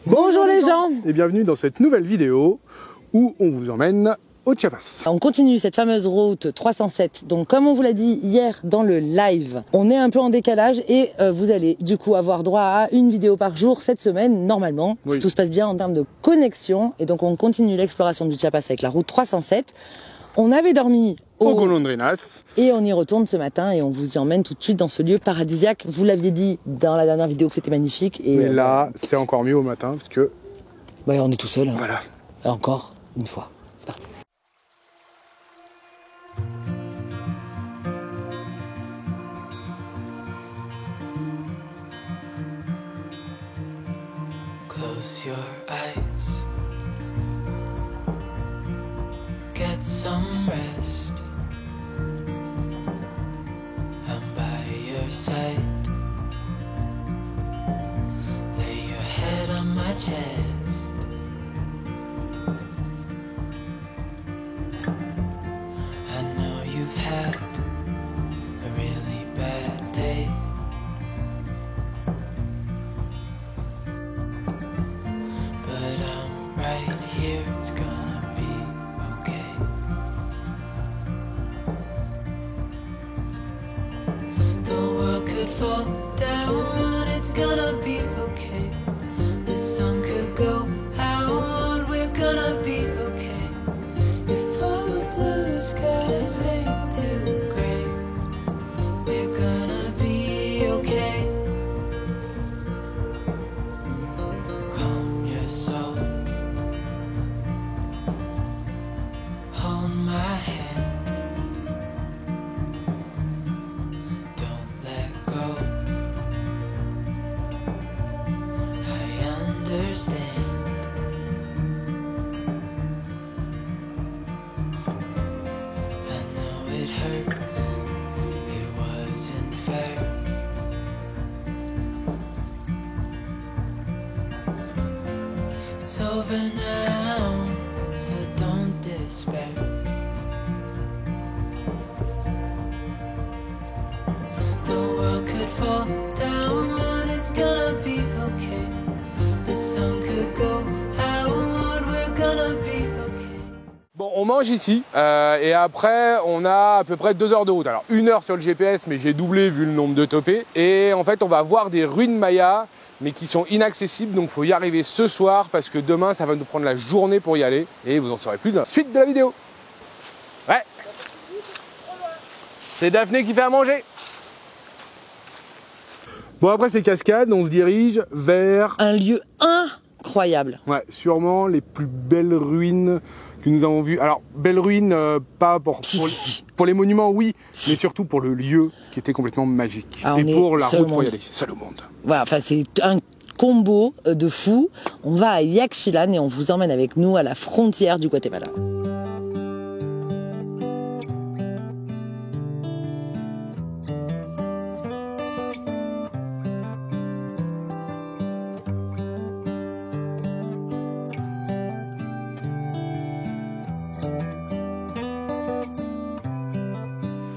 Bonjour les gens et bienvenue dans cette nouvelle vidéo où on vous emmène au Chiapas. On continue cette fameuse route 307. Donc comme on vous l'a dit hier dans le live, on est un peu en décalage et vous allez du coup avoir droit à une vidéo par jour cette semaine normalement, oui, si tout se passe bien en termes de connexion. Et donc on continue l'exploration du Chiapas avec la route 307. On avait dormi au Golondrinas et on y retourne ce matin et on vous y emmène tout de suite dans ce lieu paradisiaque. Vous l'aviez dit dans la dernière vidéo que c'était magnifique. Et mais là, c'est encore mieux au matin parce que... Ouais, on est tout seul. Hein. Voilà. Encore une fois. C'est parti. Close your eyes. Get some rest. I'm by your side. Lay your head on my chest. I know you've had a really bad day. But I'm right here, it's gonna be okay. The world could fall down, it's gonna be okay. The sun could go out, we're gonna be okay. If all the blue skies ain't too gray, we're gonna be okay. Calm your soul. Hold my hand. Don't let go. I understand. I know it hurts. It wasn't fair. It's over now, so don't despair. The world could fall down, it's gonna be okay. The sun could go out, we're gonna be okay. Bon, on mange ici et après on a à peu près 2 heures de route. Alors 1 heure sur le GPS, mais j'ai doublé vu le nombre de topés. Et en fait on va voir des ruines mayas, mais qui sont inaccessibles, donc il faut y arriver ce soir parce que demain ça va nous prendre la journée pour y aller et vous en saurez plus dans la suite de la vidéo. Ouais. C'est Daphné qui fait à manger. Bon, après ces cascades, on se dirige vers... un lieu incroyable. Ouais, sûrement les plus belles ruines que nous avons vues. Alors, belles ruines, pas pour les monuments, oui, mais surtout pour le lieu qui était complètement magique. Ah, et pour la route pour y aller, seul au monde. Voilà, enfin c'est un combo de fou. On va à Yaxchilan et on vous emmène avec nous à la frontière du Guatemala.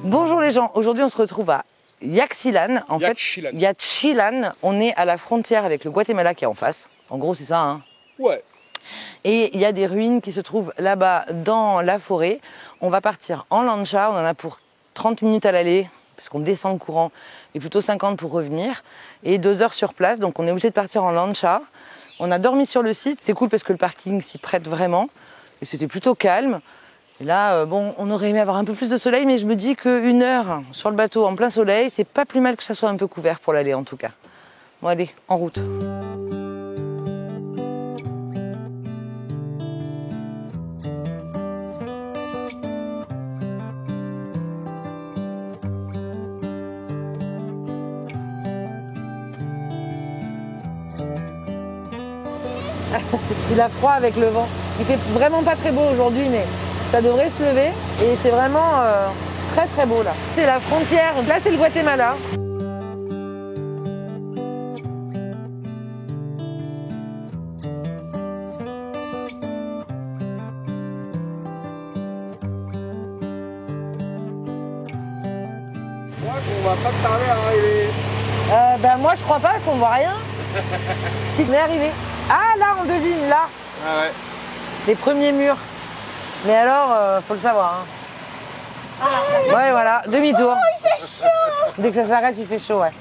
Bonjour les gens, aujourd'hui on se retrouve à Yaxchilan. En fait, Yaxchilan, on est à la frontière avec le Guatemala qui est en face. En gros, c'est ça, hein. Ouais. Et il y a des ruines qui se trouvent là-bas dans la forêt. On va partir en lancha, on en a pour 30 minutes à l'aller, parce qu'on descend le courant, et plutôt 50 pour revenir. Et 2 heures sur place, donc on est obligé de partir en lancha. On a dormi sur le site, c'est cool parce que le parking s'y prête vraiment. Et c'était plutôt calme. Et là, bon, on aurait aimé avoir un peu plus de soleil, mais je me dis qu'1 heure sur le bateau en plein soleil, c'est pas plus mal que ça soit un peu couvert pour l'aller en tout cas. Bon allez, en route. Il a froid avec le vent. Il fait vraiment pas très beau aujourd'hui, mais ça devrait se lever et c'est vraiment très très beau là. C'est la frontière, là c'est le Guatemala. On va pas tarder à arriver. Ben moi je crois pas parce qu'on voit rien. On est arrivé. Ah là, on devine, là, Ah ouais. les premiers murs. Mais alors, faut le savoir. Hein. Ouais, voilà, demi-tour. Dès que ça s'arrête, il fait chaud, ouais.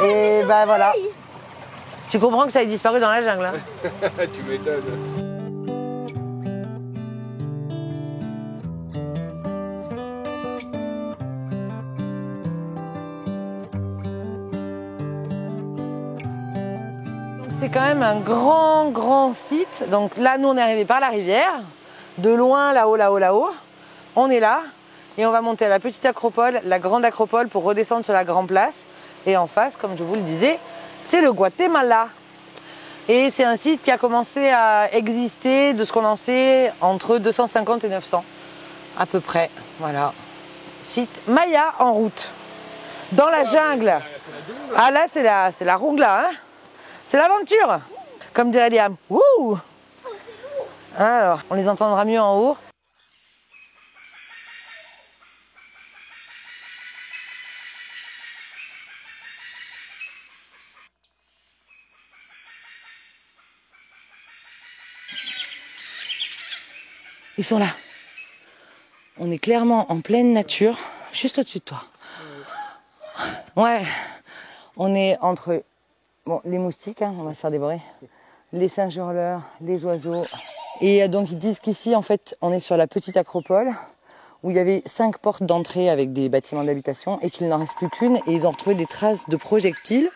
Et bah voilà. Tu comprends que ça ait disparu dans la jungle. Hein. Tu m'étonnes. C'est quand même un grand site. Donc là, nous, on est arrivé par la rivière. De loin, là-haut. On est là. Et on va monter à la petite acropole, la grande acropole, pour redescendre sur la grande place. Et en face, comme je vous le disais, c'est le Guatemala. Et c'est un site qui a commencé à exister, de ce qu'on en sait, entre 250 et 900. À peu près. Voilà. Site Maya en route. Dans la jungle. Ah là, c'est la rougla, hein. C'est l'aventure, comme dirait Liam. Wouh! Alors, on les entendra mieux en haut. Ils sont là. On est clairement en pleine nature, juste au-dessus de toi. Ouais, on est entre les moustiques, hein, on va se faire dévorer, les singes hurleurs, les oiseaux. Et donc ils disent qu'ici, en fait, on est sur la petite acropole où il y avait 5 portes d'entrée avec des bâtiments d'habitation et qu'il n'en reste plus qu'une. Et ils ont retrouvé des traces de projectiles.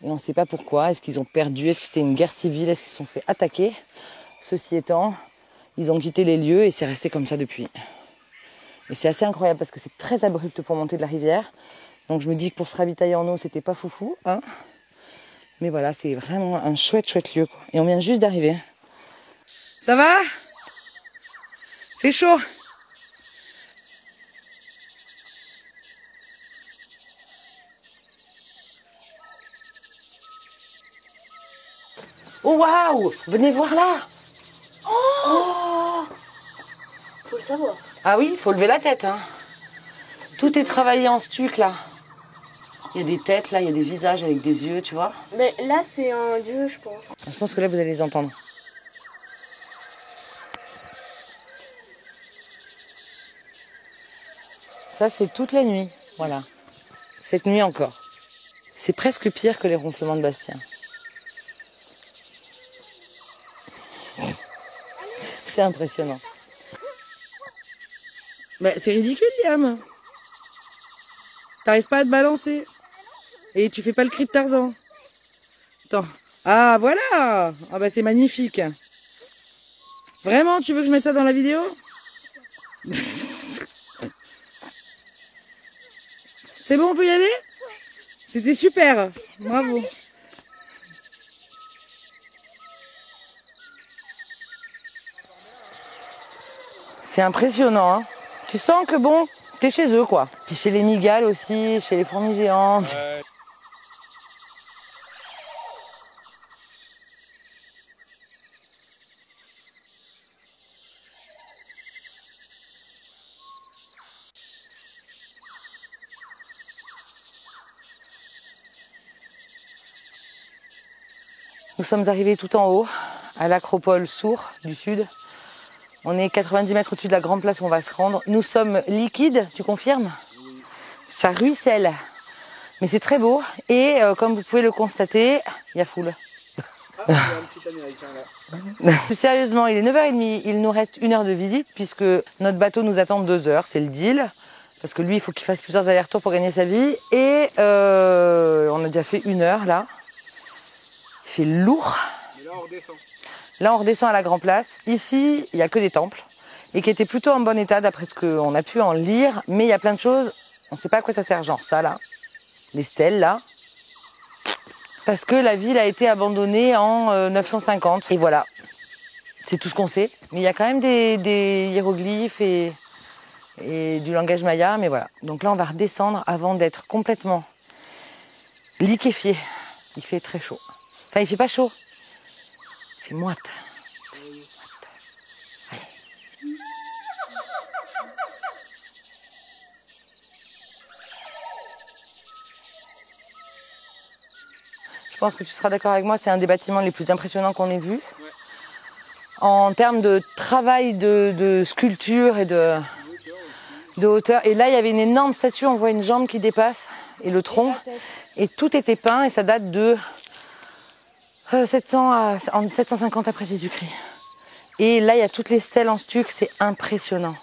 Et on ne sait pas pourquoi. Est-ce qu'ils ont perdu? Est-ce que c'était une guerre civile? Est-ce qu'ils se sont fait attaquer? Ceci étant, ils ont quitté les lieux et c'est resté comme ça depuis. Et c'est assez incroyable parce que c'est très abrupt pour monter de la rivière. Donc je me dis que pour se ravitailler en eau, c'était pas foufou. Hein, mais voilà, c'est vraiment un chouette lieu, quoi. Et on vient juste d'arriver. Ça va? Fait chaud? Oh waouh! Venez voir là! Oh! Faut le savoir. Ah oui, faut lever la tête, hein. Tout est travaillé en stuc là. Il y a des têtes là, il y a des visages avec des yeux, tu vois. Mais là, c'est un dieu, je pense. Je pense que là, vous allez les entendre. Ça, c'est toute la nuit, voilà. Cette nuit encore. C'est presque pire que les ronflements de Bastien. C'est impressionnant. Bah, c'est ridicule, Liam. T'arrives pas à te balancer. Et tu fais pas le cri de Tarzan. Attends. Ah, voilà. Ah bah c'est magnifique. Vraiment, tu veux que je mette ça dans la vidéo? C'est bon, on peut y aller? C'était super. Bravo. C'est impressionnant, hein. Tu sens que bon, t'es chez eux, quoi. Puis chez les migales aussi, chez les fourmis géantes. Ouais. Nous sommes arrivés tout en haut, à l'acropole Sourd du sud. On est 90 mètres au-dessus de la grande place où on va se rendre. Nous sommes liquides, tu confirmes? Ça ruisselle. Mais c'est très beau. Et comme vous pouvez le constater, il y a foule. Ah, il y a un petit américain là. Plus sérieusement, il est 9h30. Il nous reste 1 heure de visite puisque notre bateau nous attend 2 heures. C'est le deal. Parce que lui, il faut qu'il fasse plusieurs allers-retours pour gagner sa vie. Et on a déjà fait 1 heure là. Il fait lourd. Mais là, on redescend. Là, on redescend à la Grand Place. Ici, il n'y a que des temples et qui étaient plutôt en bon état d'après ce qu'on a pu en lire. Mais il y a plein de choses, on ne sait pas à quoi ça sert. Genre ça, là, les stèles, là. Parce que la ville a été abandonnée en 950. Et voilà, c'est tout ce qu'on sait. Mais il y a quand même des hiéroglyphes et du langage maya. Mais voilà, donc là, on va redescendre avant d'être complètement liquéfié. Il fait très chaud. Enfin, il fait pas chaud. Il fait moite. Allez. Je pense que tu seras d'accord avec moi, c'est un des bâtiments les plus impressionnants qu'on ait vu. En termes de travail de sculpture et de hauteur. Et là, il y avait une énorme statue, on voit une jambe qui dépasse et le tronc. Et tout était peint et ça date de 750 après Jésus-Christ. Et là, il y a toutes les stèles en stuc, c'est impressionnant.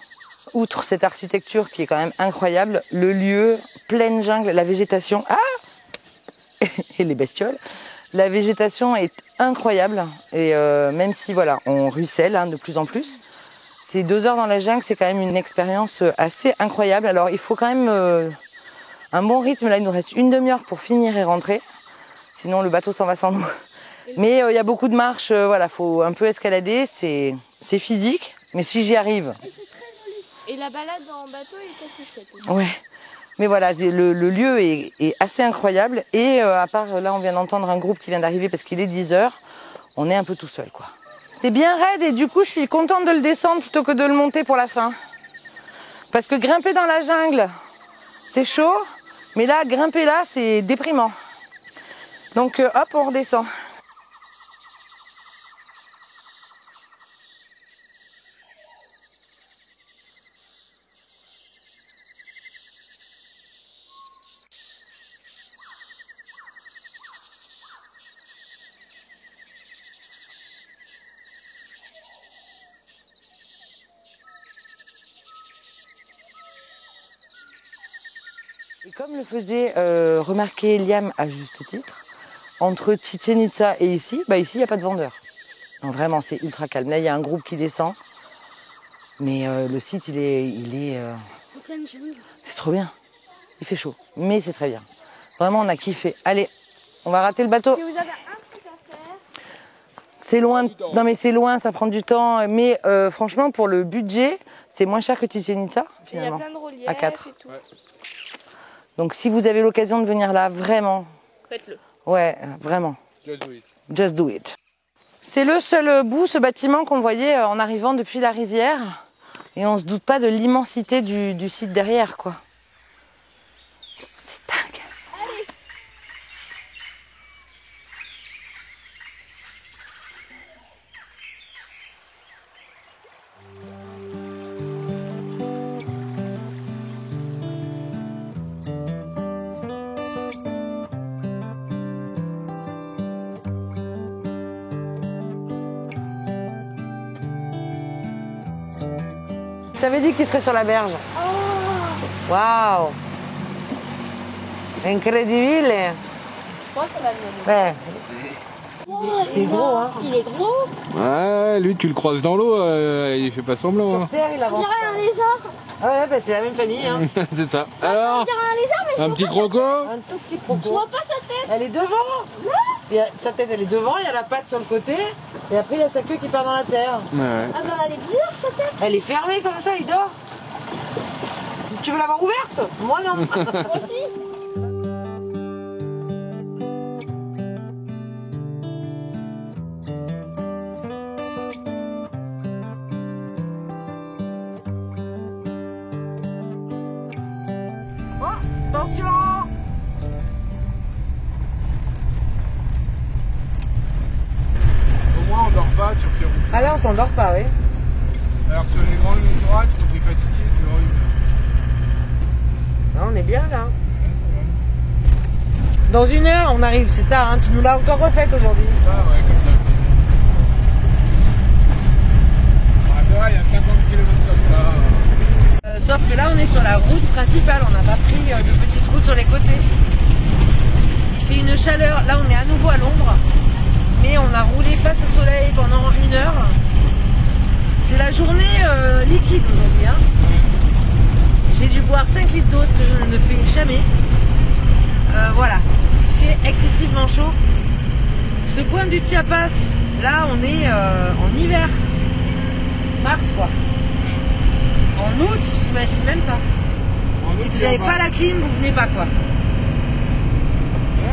Outre cette architecture qui est quand même incroyable, le lieu, pleine jungle, la végétation, et les bestioles. La végétation est incroyable et même si voilà, on ruisselle de plus en plus, ces 2 heures dans la jungle, c'est quand même une expérience assez incroyable. Alors il faut quand même un bon rythme. Là, il nous reste une demi-heure pour finir et rentrer. Sinon, le bateau s'en va sans nous. Mais il y a beaucoup de marches. Voilà, faut un peu escalader. C'est physique, mais si j'y arrive. Et la balade en bateau est assez chouette. Ouais. Mais voilà, le lieu est assez incroyable. Et à part, là, on vient d'entendre un groupe qui vient d'arriver parce qu'il est 10 heures. On est un peu tout seul, quoi. C'est bien raide et du coup, je suis contente de le descendre plutôt que de le monter pour la fin. Parce que grimper dans la jungle, c'est chaud. Mais là, grimper là, c'est déprimant. Donc, hop, on redescend. Et comme le faisait remarquer Liam à juste titre, entre Chichen Itza et ici, ici il n'y a pas de vendeurs. Non, vraiment, c'est ultra calme. Là, il y a un groupe qui descend, mais le site, il est En pleine jungle. c'est trop bien. Il fait chaud, mais c'est très bien. Vraiment, on a kiffé. Allez, on va rater le bateau. Si vous avez un truc à faire, C'est loin. Non, mais c'est loin, ça prend du temps. Mais franchement, pour le budget, c'est moins cher que Chichen Itza, il y a finalement. plein de reliefs À 4. et tout. Ouais. Donc, si vous avez l'occasion de venir là, vraiment, Faites-le. ouais, vraiment. Just do it. Just do it. C'est le seul bout, ce bâtiment qu'on voyait en arrivant depuis la rivière. Et on se doute pas de l'immensité du site derrière, quoi. C'est dingue. Je t'avais dit qu'il serait sur la berge. Waouh! Incredibile! Je crois que ça va venir. Ouais. C'est gros, hein? Il est gros. Ouais, lui, tu le croises dans l'eau, il fait pas semblant. Sur Hein. terre, il On avance. dirait un lézard. Ah ouais, c'est la même famille, hein. C'est ça. Alors, On dirait un lézard, mais un petit croco? Un tout petit je croco. vois pas sa tête. Elle est devant. Sa tête, elle est devant, il y a la patte sur le côté. Et après, il y a sa queue qui part dans la terre. Ouais. Ah bah elle est bizarre sa tête. Elle est fermée comme ça, il dort. Si tu veux l'avoir ouverte? Moi, non. Moi aussi. Oh, attention! Au moins, on dort pas sur ces routes. Ah là, on s'endort pas, oui. Alors que sur les grandes lignes droites, quand t'es fatigué, c'est horrible. Là, on est bien, là. Dans 1 heure, on arrive, c'est ça, hein. Tu nous l'as encore refaite aujourd'hui. Ah ouais, comme ça. Ah, c'est vrai, il y a 50 km comme ça. Sauf que là, on est sur la route principale. On n'a pas pris de petites routes sur les côtés. Il fait une chaleur. Là, on est à nouveau à l'ombre. Mais on a roulé face au soleil pendant 1 heure. C'est la journée liquide aujourd'hui, hein. J'ai dû boire 5 litres d'eau, ce que je ne fais jamais. Voilà, il fait excessivement chaud. Ce coin du Chiapas, là on est en hiver. Mars quoi. En août, j'imagine même pas. Si vous n'avez pas la clim, vous venez pas quoi. Ouais,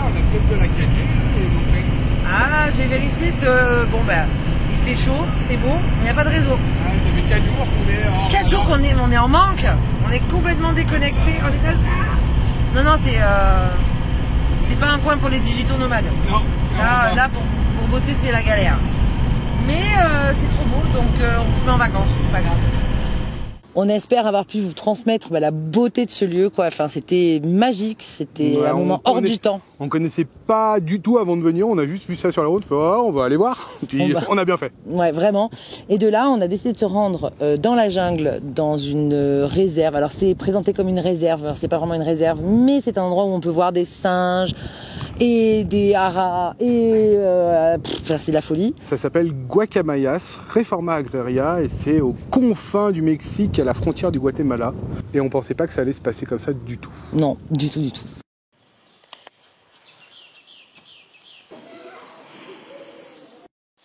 on a peut-être de la 4G. Ah, j'ai vérifié parce que bon il fait chaud, c'est beau, mais il n'y a pas de réseau. Ouais, ça fait 4 jours qu'on est en... 4 jours on est en manque, on est complètement déconnecté. Non, c'est C'est pas un coin pour les digitaux nomades. Non. Là pour bosser, c'est la galère. Mais c'est trop beau, donc on se met en vacances, c'est pas grave. On espère avoir pu vous transmettre la beauté de ce lieu, quoi. Enfin, c'était magique, c'était un moment hors du temps. On connaissait pas du tout avant de venir, on a juste vu ça sur la route, on va aller voir, puis on a bien fait. Ouais, vraiment. Et de là, on a décidé de se rendre dans la jungle, dans une réserve. Alors, c'est présenté comme une réserve, alors c'est pas vraiment une réserve, mais c'est un endroit où on peut voir des singes et des haras, et c'est la folie. Ça s'appelle Guacamayas, Reforma Agraria, et c'est aux confins du Mexique, à la frontière du Guatemala. Et on pensait pas que ça allait se passer comme ça du tout. Non, du tout, du tout.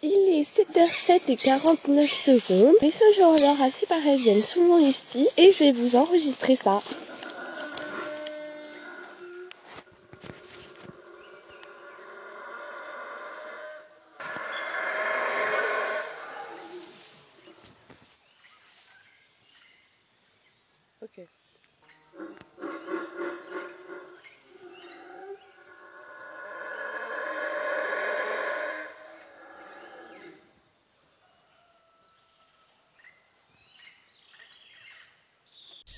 Il est 7h07:49. Et ce jour, l'heure assez parisienne souvent ici. Et je vais vous enregistrer ça. Ok.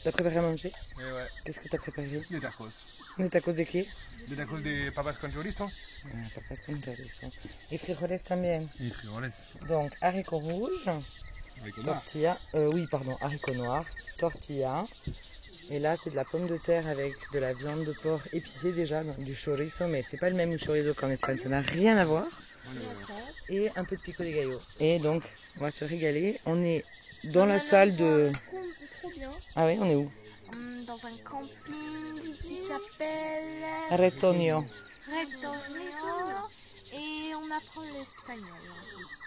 T'as préparé à manger? Mais ouais, Qu'est-ce que t'as préparé? des tacos. Des tacos de qué? Des tacos de papas con chorizo. Papas con chorizo. Et frijoles también. Y frijoles. Donc haricots rouges, tortilla, haricots noirs, tortilla. Et là c'est de la pomme de terre avec de la viande de porc épicée déjà, donc du chorizo, mais c'est pas le même chorizo qu'en Espagne, ça n'a rien à voir. Et un peu de pico de gallo. Et donc on va se régaler. On est dans la salle de... Trop bien. Ah oui, on est où? Dans un camping qui s'appelle Retoño. Retoño. Et on apprend l'espagnol.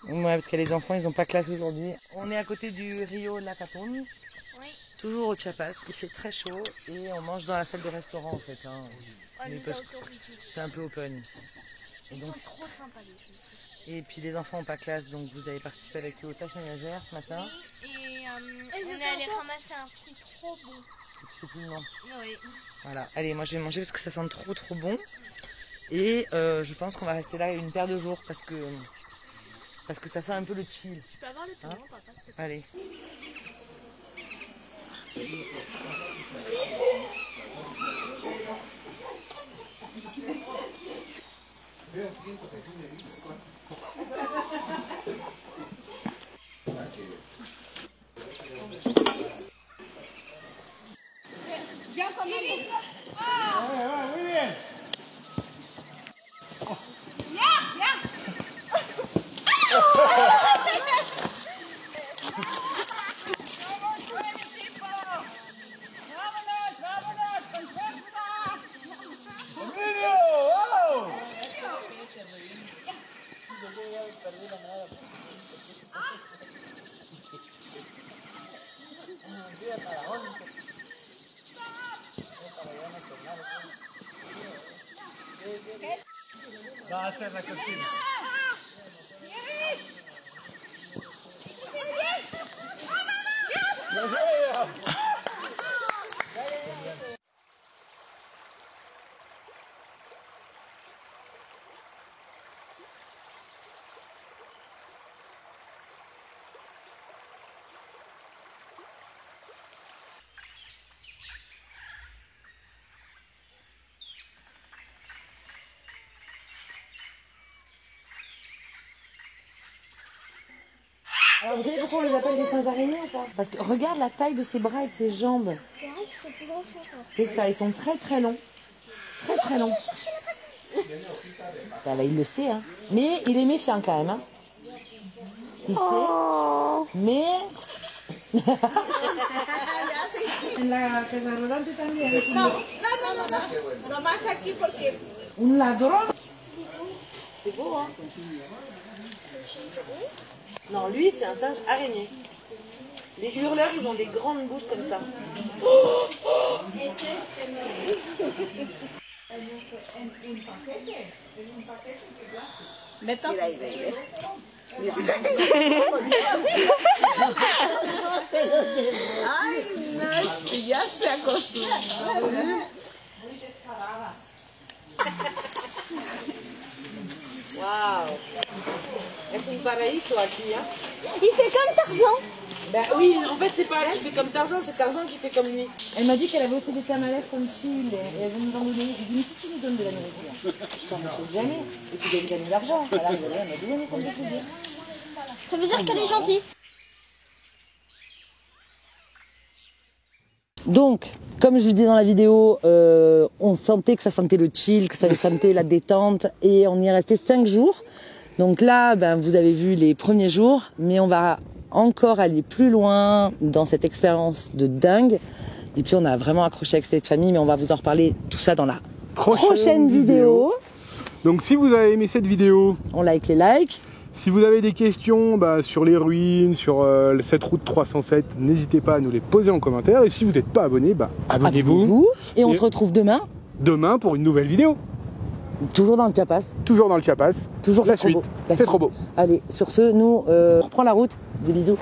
Ouais, parce que les enfants, ils n'ont pas classe aujourd'hui. On est à côté du Rio La Catón, Oui. toujours au Chiapas. Il fait très chaud et on mange dans la salle de restaurant en fait. Hein. Ouais, Mais nous parce a que autorisé. c'est un peu open ici. Et, Ils donc, sont trop sympas les filles. et puis les enfants n'ont pas classe, donc vous avez participé avec eux aux tâches ménagères ce matin. Et on est allé ramasser un fruit trop bon. Je sais plus le nom. Oui. Voilà, allez, moi je vais manger parce que ça sent trop bon. Et je pense qu'on va rester là une paire de jours parce que ça sent un peu le chill. Tu peux avoir le piment, papa, s'il te plaît. Allez. Va a hacer la cocina. Alors vous savez pourquoi on les appelle des singes araignées ou pas? Parce que regarde la taille de ses bras et de ses jambes. C'est ça, ils sont très longs. Très longs. Ah bah, il le sait, hein. Mais il est méfiant quand même, hein. Il sait. Mais... La casa rodante también. No. Nomás aquí porque Un ladrón. C'est beau, hein. Non, lui, c'est un singe araignée. Les hurleurs, ils ont des grandes bouches comme ça. me toca. Ay, no, ya se acostumbró. Waouh. Es un paraíso aquí, hein? Il fait comme Tarzan. Ben oui, en fait c'est pas elle qui fait comme Tarzan, c'est Tarzan qui fait comme lui. Elle m'a dit qu'elle avait aussi des tamales comme Chile et elle veut nous en donner. Elle dit, mais si tu nous donnes de la nourriture, je t'en achète jamais. Et tu gagnes jamais d'argent. Voilà, elle m'a dit, oui, mais ça me fait plaisir. Ça veut dire qu'elle est gentille. Donc, comme je le dis dans la vidéo, on sentait que ça sentait le chill, que ça sentait la détente et on y est resté 5 jours. Donc là, ben, vous avez vu les premiers jours, mais on va encore aller plus loin dans cette expérience de dingue. Et puis on a vraiment accroché avec cette famille, mais on va vous en reparler tout ça dans la prochaine vidéo. Donc si vous avez aimé cette vidéo, On like les likes. si vous avez des questions sur les ruines, sur cette route 307, n'hésitez pas à nous les poser en commentaire. Et si vous n'êtes pas abonné, abonnez-vous. Et on se retrouve demain, Demain pour une nouvelle vidéo. toujours dans le Chiapas. Toujours dans le Chiapas. Toujours la c'est trop suite. beau. La C'est suite. trop beau. Allez, sur ce, nous, on reprend la route. Des bisous.